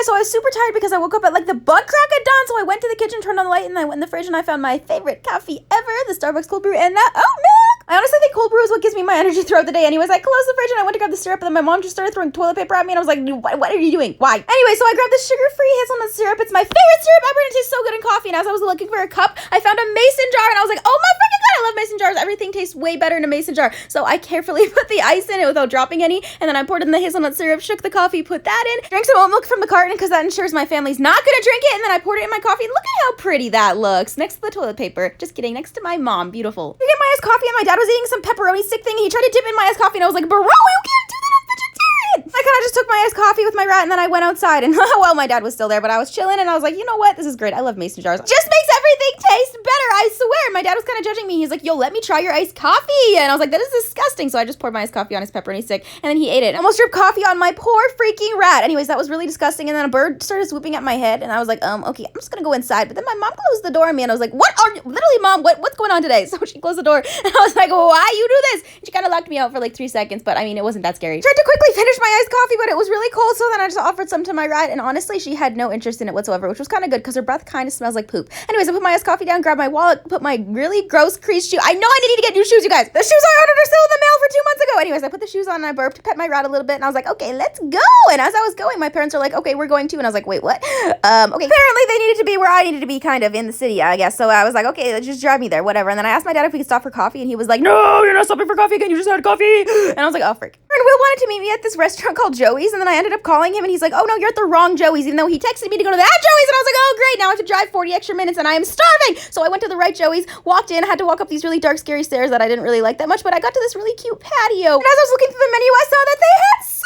guys, so I was super tired because I woke up at like the butt crack of dawn. So I went to the kitchen, turned on the light, and I went in the fridge and I found my favorite coffee ever, the Starbucks cold brew, and that oat milk. I honestly think cold brew is what gives me my energy throughout the day. Anyways, I closed the fridge and I went to grab the syrup, and then my mom just started throwing toilet paper at me, and I was like, what are you doing? Why? Anyway, so I grabbed the sugar-free hazelnut syrup. It's my favorite syrup ever, and it tastes so good in coffee. And as I was looking for a cup, I found a mason jar, and I was like, oh my freaking god, I love mason jars. Everything tastes way better in a mason jar. So I carefully put the ice in it without dropping any, and then I poured in the hazelnut syrup, shook the coffee, put that in, drank some oat milk from the carton because that ensures my family's not gonna drink it, and then I poured it in my coffee. Look at how pretty that looks next to the toilet paper. Just kidding, next to my mom. Beautiful. I get my iced coffee, and my dad was eating some pepperoni stick thing. He tried to dip in my iced coffee, and I was like, bro, you can't do that. I'm vegetarian. I kind of just took my iced coffee with my rat, and then I went outside, and well, my dad was still there, but I was chilling, and I was like, you know what? This is great. I love mason jars. Just makes everything taste better, I swear. My dad was kind of judging me. He's like, yo, let me try your iced coffee. And I was like, that is disgusting. So I just poured my iced coffee on his pepperoni stick, and then he ate it. I almost dripped coffee on my poor freaking rat. Anyways, that was really disgusting. And then a bird started swooping at my head, and I was like, okay, I'm just gonna go inside. But then my mom closed the door on me, and I was like, what are you? Literally, mom, what's going on today? So she closed the door, and I was like, why you do this? And she kind of locked me out for like 3 seconds, but I mean, it wasn't that scary. Tried to quickly finish my iced coffee, but it was really cold, so then I just offered some to my rat, and honestly, she had no interest in it whatsoever, which was kind of good because her breath kind of smells like poop. Anyways, I put my iced coffee down, grabbed my wallet, put my really gross creased shoe. I know I need to get new shoes, you guys. The shoes I ordered are still in the mail for 2 months ago. Anyways, I put the shoes on and I burped, pet my rat a little bit, and I was like, okay, let's go. And as I was going, my parents are like, okay, we're going too. And I was like, wait, what? Okay. Apparently they needed to be where I needed to be, kind of in the city, I guess. So I was like, okay, let's just drive me there, whatever. And then I asked my dad if we could stop for coffee, and he was like, no, you're not stopping for coffee again. You just had coffee. And I was like, oh, frick. And Will wanted to meet me at this restaurant called Joey's, and then I ended up calling him, and he's like, oh no, you're at the wrong Joey's, even though he texted me to go to that Joey's, and I was like, oh great, now I have to drive 40 extra minutes, and I am starving. So I went to the right Joey's, walked in, had to walk up these really dark, scary stairs that I didn't really like that much, but I got to this really cute patio, and as I was looking through the menu, I saw that they had soup.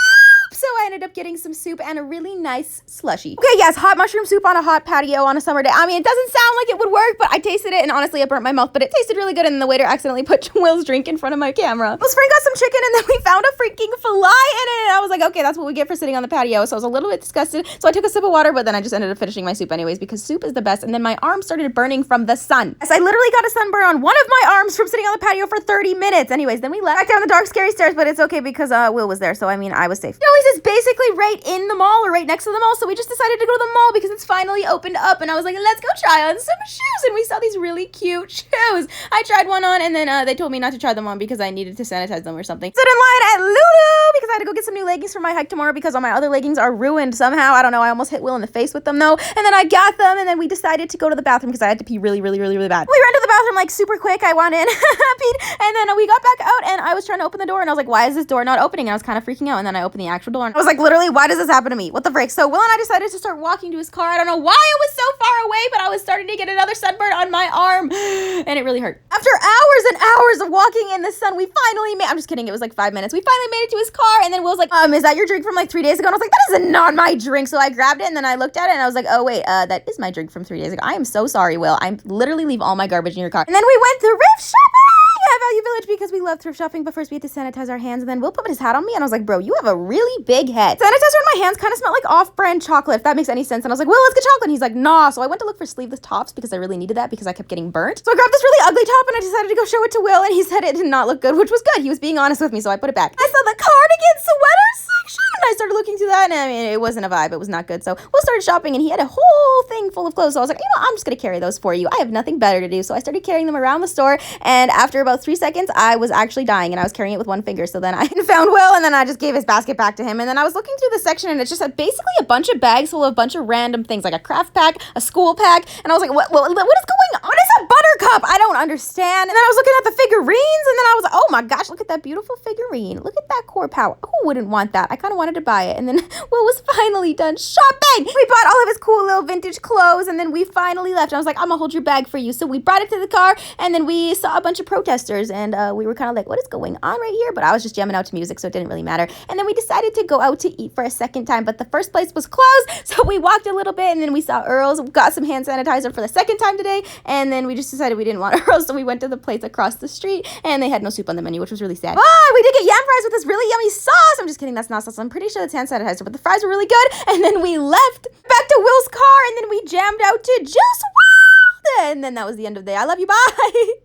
So I ended up getting some soup and a really nice slushie. Okay, yes, hot mushroom soup on a hot patio on a summer day. I mean, it doesn't sound like it would work, but I tasted it, and honestly, it burnt my mouth, but it tasted really good, and the waiter accidentally put Will's drink in front of my camera. Well, Spring got some chicken, and then we found a freaking fly in it, and I was like, okay, that's what we get for sitting on the patio. So I was a little bit disgusted, so I took a sip of water, but then I just ended up finishing my soup anyways, because soup is the best, and then my arm started burning from the sun. Yes, I literally got a sunburn on one of my arms from sitting on the patio for 30 minutes. Anyways, then we left back down the dark, scary stairs, but it's okay because Will was there, so I mean, I was safe. Joey's is basically right in the mall, or right next to the mall, so we just decided to go to the mall because it's finally opened up, and I was like, let's go try on some shoes, and we saw these really cute shoes. I tried one on, and then they told me not to try them on because I needed to sanitize them or something. Stood in line at Lulu because I had to go get some new leggings for my hike tomorrow because all my other leggings are ruined somehow. I don't know, I almost hit Will in the face with them though, and then I got them, and then we decided to go to the bathroom because I had to pee really, really, really, really bad. We ran to the bathroom like super quick. I went in, peed, and then we got back out, and I was trying to open the door, and I was like, why is this door not opening? And I was kind of freaking out, and then I opened the actual door, and I was like, literally, why does this happen to me? What the frick? So Will and I decided to start walking to his car. I don't know why it was so far away, but I was starting to get another sunburn on my arm, and it really hurt. After hours and hours of walking in the sun, we finally made, I'm just kidding, it was like 5 minutes. We finally made it to his car, and then Will's like, is that your drink from like 3 days ago? And I was like, that is not my drink. So I grabbed it, and then I looked at it, and I was like, oh wait, that is my drink from 3 days ago. I am so sorry, Will. I literally leave all my garbage in your car. And then we went thrift shopping at Value Village because we love thrift shopping, but first we had to sanitize our hands, and then Will put his hat on me, and I was like, bro, you have a really big head. Sanitizer in my hands kind of smelled like off-brand chocolate, if that makes any sense. And I was like, Will, let's get chocolate. And he's like, nah. So I went to look for sleeveless tops because I really needed that because I kept getting burnt. So I grabbed this really ugly top, and I decided to go show it to Will, and he said it did not look good, which was good. He was being honest with me, so I put it back. I saw the cardigan sweater section, and I started looking through that, and I mean, it wasn't a vibe. It was not good. So Will started shopping, and he had a whole thing full of clothes. So I was like, I'm just going to carry those for you. I have nothing better to do. So I started carrying them around the store, and after about 3 seconds, I was actually dying, and I was carrying it with one finger. So then I found Will, and then I just gave his basket back to him, and then I was looking through the section, and it's just basically a bunch of bags full of a bunch of random things, like a craft pack, a school pack, and I was like, what is going on? What is a buttercup? I don't understand. And then I was looking at the figurines, and then I was like, oh my gosh, look at that beautiful figurine. Look at that core power. Who wouldn't want that? I kind of wanted to buy it. And then Will was finally done shopping. We bought all of his cool little vintage clothes, and then we finally left. I was like, I'm gonna hold your bag for you. So we brought it to the car, and then we saw a bunch of protesters, and we were kind of like, what is going on right here? But I was just jamming out to music, so it didn't really matter. And then we decided to go out to eat for a second time, but the first place was closed, so we walked a little bit, and then we saw Earl's, got some hand sanitizer for the second time today, and then we just decided we didn't want Earl's, so we went to the place across the street, and they had no soup on the menu, which was really sad. Oh, we did get yam fries with this really yummy sauce. I'm just kidding, that's not sauce. I'm pretty sure it's hand sanitizer, but the fries were really good. And then we left back to Will's car, and then we jammed out to Juice WRLD, and then that was the end of the day. I love you, bye.